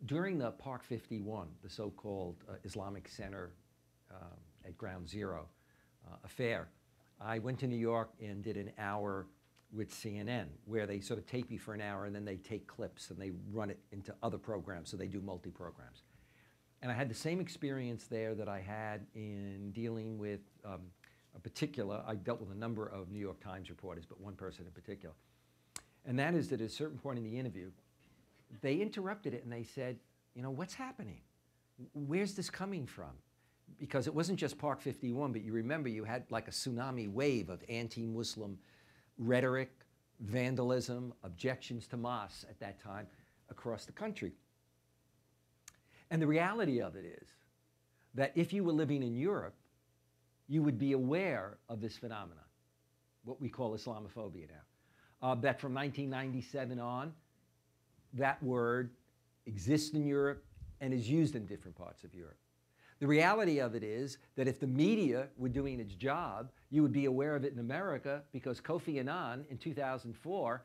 During the Park 51, the so-called Islamic Center at Ground Zero affair, I went to New York and did an hour with CNN, where they sort of tape you for an hour and then they take clips and they run it into other programs, so they do multi-programs. And I had the same experience there that I had in dealing with a particular, I dealt with a number of New York Times reporters, but one person in particular. And that is that at a certain point in the interview, they interrupted it and they said, you know, what's happening? Where's this coming from? Because it wasn't just Park 51, but you remember you had like a tsunami wave of anti-Muslim rhetoric, vandalism, objections to mosques at that time across the country. And the reality of it is that if you were living in Europe, you would be aware of this phenomenon, what we call Islamophobia now. That from 1997 on, that word exists in Europe and is used in different parts of Europe. The reality of it is that if the media were doing its job, you would be aware of it in America, because Kofi Annan in 2004,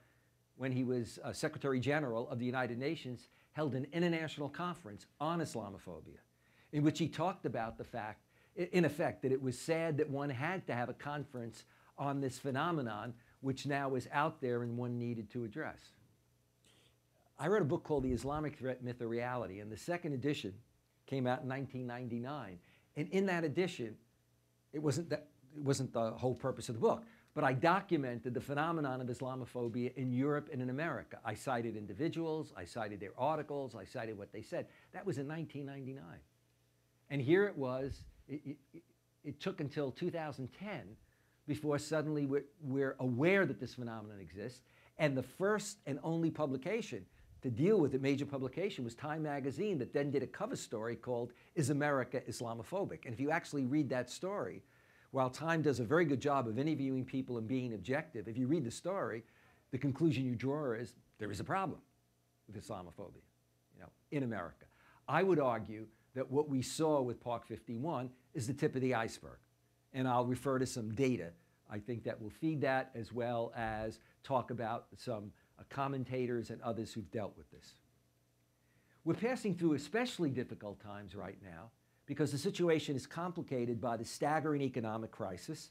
when he was Secretary General of the United Nations, held an international conference on Islamophobia, in which he talked about the fact, in effect, that it was sad that one had to have a conference on this phenomenon, which now is out there and one needed to address. I wrote a book called The Islamic Threat, Myth, or Reality, and the second edition came out in 1999. And in that edition, it wasn't the whole purpose of the book, but I documented the phenomenon of Islamophobia in Europe and in America. I cited individuals, I cited their articles, I cited what they said. That was in 1999. And here it was, it took until 2010 before suddenly we're aware that this phenomenon exists. And the first and only publication to deal with it, major publication, was Time magazine, that then did a cover story called "Is America Islamophobic?" And if you actually read that story, while Time does a very good job of interviewing people and being objective, if you read the story, the conclusion you draw is there is a problem with Islamophobia, you know, in America. I would argue that what we saw with Park 51 is the tip of the iceberg. And I'll refer to some data, I think, that will feed that, as well as talk about some commentators and others who've dealt with this. We're passing through especially difficult times right now because the situation is complicated by the staggering economic crisis,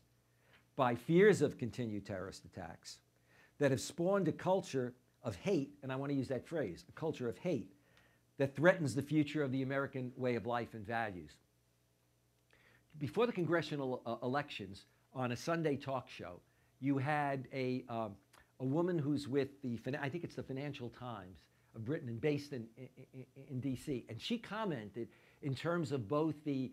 by fears of continued terrorist attacks that have spawned a culture of hate, and I want to use that phrase, a culture of hate, that threatens the future of the American way of life and values. Before the congressional elections, on a Sunday talk show, you had a woman who's with I think it's the Financial Times of Britain and based in D.C., and she commented in terms of both the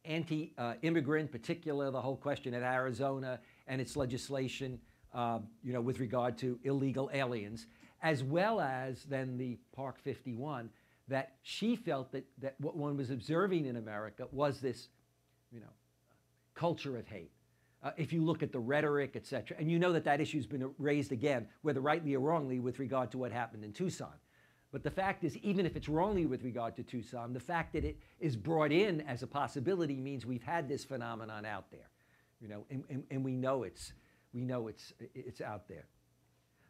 anti-immigrant, particularly the whole question at Arizona and its legislation, you know, with regard to illegal aliens, as well as then the Park 51, that she felt that what one was observing in America was this, you know, culture of hate. If you look at the rhetoric, et cetera, and you know that that issue's been raised again, whether rightly or wrongly, with regard to what happened in Tucson. But the fact is, even if it's wrongly with regard to Tucson, the fact that it is brought in as a possibility means we've had this phenomenon out there, you know, and we know it's out there.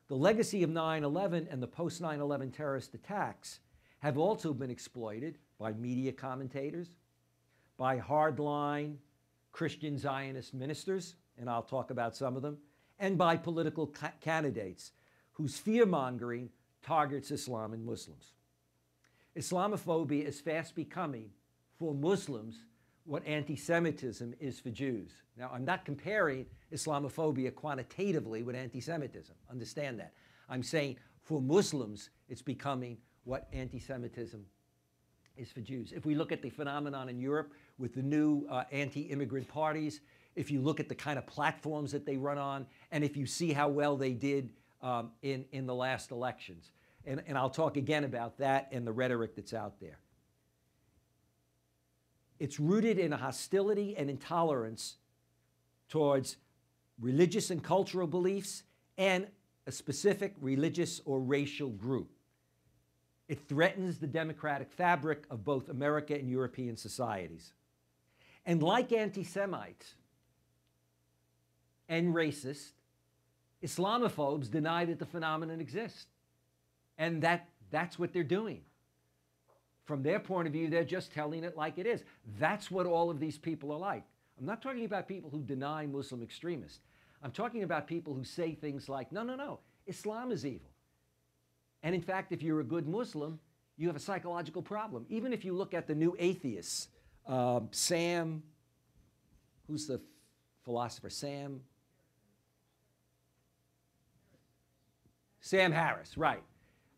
The legacy of 9/11 and the post 9/11 terrorist attacks have also been exploited by media commentators, by hardline Christian Zionist ministers, and I'll talk about some of them, and by political candidates whose fear-mongering targets Islam and Muslims. Islamophobia is fast becoming, for Muslims, what anti-Semitism is for Jews. Now, I'm not comparing Islamophobia quantitatively with anti-Semitism. Understand that. I'm saying for Muslims, it's becoming what anti-Semitism is for Jews. If we look at the phenomenon in Europe with the new anti-immigrant parties, if you look at the kind of platforms that they run on, and if you see how well they did in the last elections. And I'll talk again about that and the rhetoric that's out there. It's rooted in a hostility and intolerance towards religious and cultural beliefs and a specific religious or racial group. It threatens the democratic fabric of both America and European societies. And like anti-Semites and racists, Islamophobes deny that the phenomenon exists. And that's what they're doing. From their point of view, they're just telling it like it is. That's what all of these people are like. I'm not talking about people who deny Muslim extremists. I'm talking about people who say things like, no, no, no, Islam is evil. And in fact, if you're a good Muslim, you have a psychological problem. Even if you look at the new atheists, Sam, who's the philosopher? Sam Harris, right.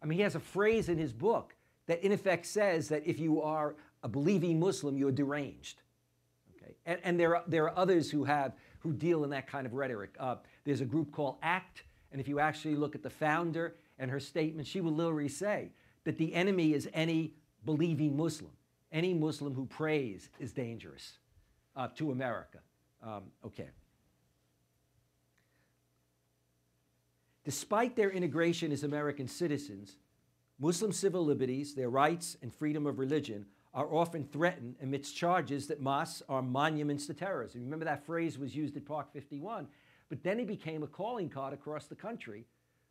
I mean, he has a phrase in his book that in effect says that if you are a believing Muslim, you're deranged. Okay? And there are others who deal in that kind of rhetoric. There's a group called ACT, and if you actually look at the founder and her statement, she will literally say that the enemy is any believing Muslim. Any Muslim who prays is dangerous to America. Okay. Despite their integration as American citizens, Muslim civil liberties, their rights and freedom of religion are often threatened amidst charges that mosques are monuments to terrorism. Remember that phrase was used at Park 51, but then it became a calling card across the country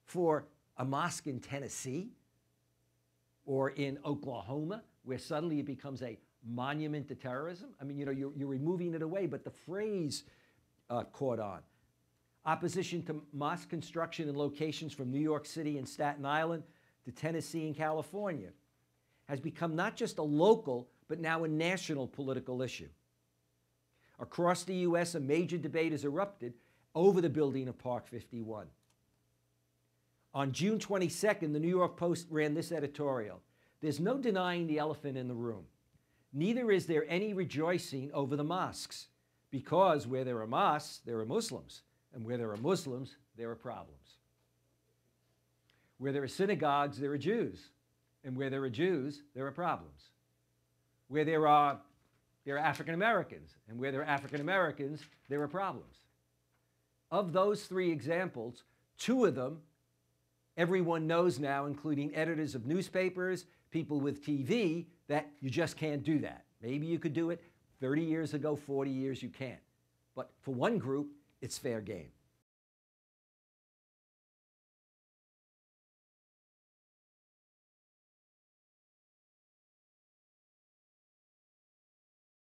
for a mosque in Tennessee or in Oklahoma, where suddenly it becomes a monument to terrorism. I mean, you know, you're removing it away, but the phrase caught on. Opposition to mosque construction in locations from New York City and Staten Island to Tennessee and California has become not just a local, but now a national political issue. Across the U.S., a major debate has erupted over the building of Park 51. On June 22nd, the New York Post ran this editorial: "There's no denying the elephant in the room. Neither is there any rejoicing over the mosques, because where there are mosques, there are Muslims, and where there are Muslims, there are problems. Where there are synagogues, there are Jews, and where there are Jews, there are problems. Where there are African Americans, and where there are African Americans, there are problems." Of those three examples, two of them everyone knows now, including editors of newspapers, people with TV, that you just can't do that. Maybe you could do it 30 years ago, 40 years, you can't. But for one group, it's fair game.